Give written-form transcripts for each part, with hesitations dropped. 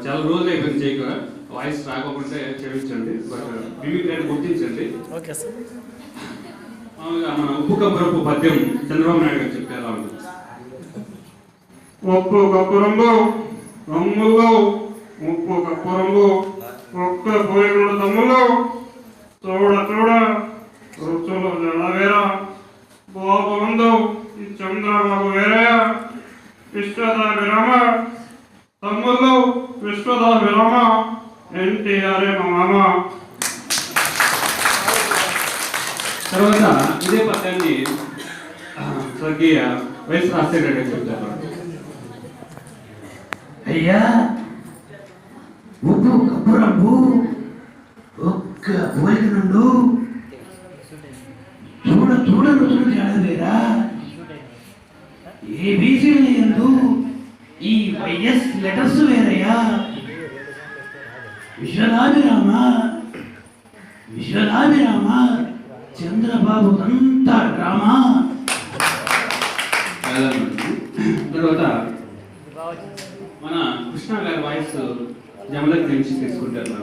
చాలా రోజులు అయిపోయింది చేయక వాయిస్ రాకపోతే క్షమించండి, బట్ మిమిక్రీ అని గుర్తించండి. Okay sir. మామూలుగా మన ఉప్పు కప్పురపు పద్యం చంద్రబాబు నాయుడు గారు చెప్తే ఎలా ఉంటుంది? ఉప్పు కప్పురంబు తమ్ముళ్ళు, ఉప్పు కప్పురంబు ఒక్క పోయిన తమ్ముళ్ళు, చూడ చూడ రుచులు జలవేరా బాబు ముందు ఈ చంద్రబాబు వేరయ్య, విశ్వద విరామ తమ్ముళ్ళు, విశ్వద విరామ ఎన్టీఆర్ మా మామ. తర్వాత ఇదే పద్యాన్ని స్వర్గీయ వైఎస్ రాజశేఖర రెడ్డి చెప్తారు. అయ్యా ఉప్పు కప్పురంబు ఒక్క పోలిక నుండు, చూడ చూడ రుచులు జాడవేరా ఏబీసీలు ఎందు ఈ వైఎస్ లెటర్స్ వేరయ్యా, విశ్వనాభిరామ విశ్వనాభిరామ చంద్రబాబు అంతా డ్రామా. తర్వాత మన కృష్ణ గారి వాయిస్ జమలకి నుంచి తీసుకుంటారు.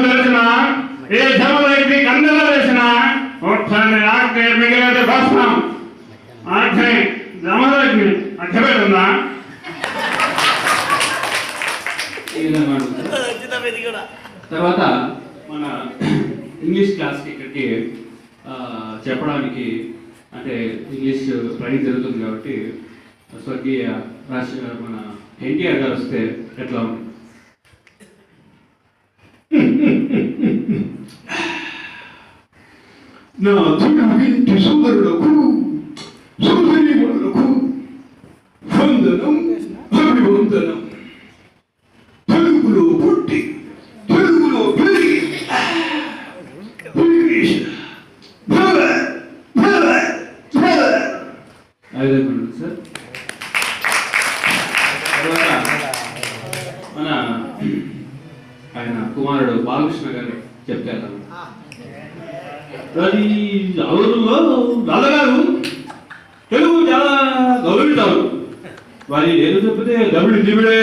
తెలిసిన ఏ జమలకి కందెల వేసిన ఒక్కసారి ఆకే మిగిలిన భస్మం ఆకే జమలకి అడ్డపెడుతుందా? తర్వాత మన ఇంగ్లీష్ క్లాస్కి ఇక్కడికి చెప్పడానికి, అంటే ఇంగ్లీష్ ట్రైనింగ్ జరుగుతుంది కాబట్టి స్వర్గీయ మన ఎన్టీఆర్ గారు వస్తే ఎట్లా ఉంది? నా తునవింటి సోదరులకు సోదరీమణులకు వందనం అభివందనం. తెలుగులో పుట్టి తెలుగులో పెరిగి సార్. తర్వాత మన ఆయన కుమారుడు బాలకృష్ణ గారు చెప్తారు. అది అవురులో నాన్నగారు తెలుగు చాలా గౌరవించారు, వారి ఏదో చెప్తే దమిడి దిమిడే.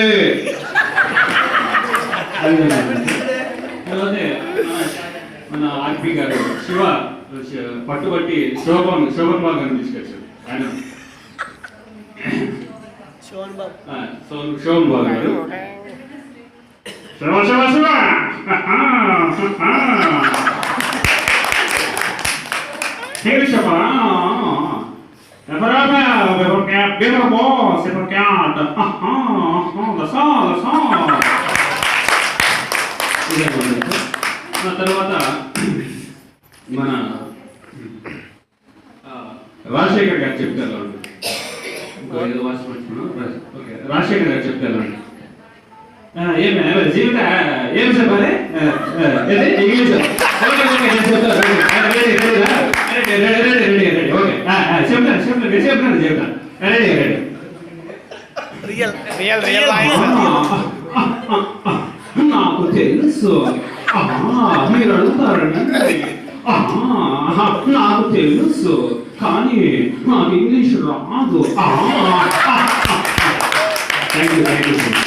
తర్వాత మన ఆర్పి గారు శివ పట్టుబట్టి శోభన్ బాబు గారిని తీసుకొచ్చారు. ఆయన శోభన్ బాబు గారు శివ శివ శివ తర్వాత మన రాజశేఖర్ గారు చెప్తారు. ఏదో వాసి మర్చిపోయినా. ఓకే, రాజశేఖర్ గారు చెప్తారు. ఏమి జీవిత ఏమి చెప్పాలి? ఇంగ్లీష్ చెప్తాను రెడీ రెడీ. నాకు తెలుసు మీరు అడుగుతారని, నాకు తెలుసు కానీ నాకు ఇంగ్లీష్ రాదు. Thank you.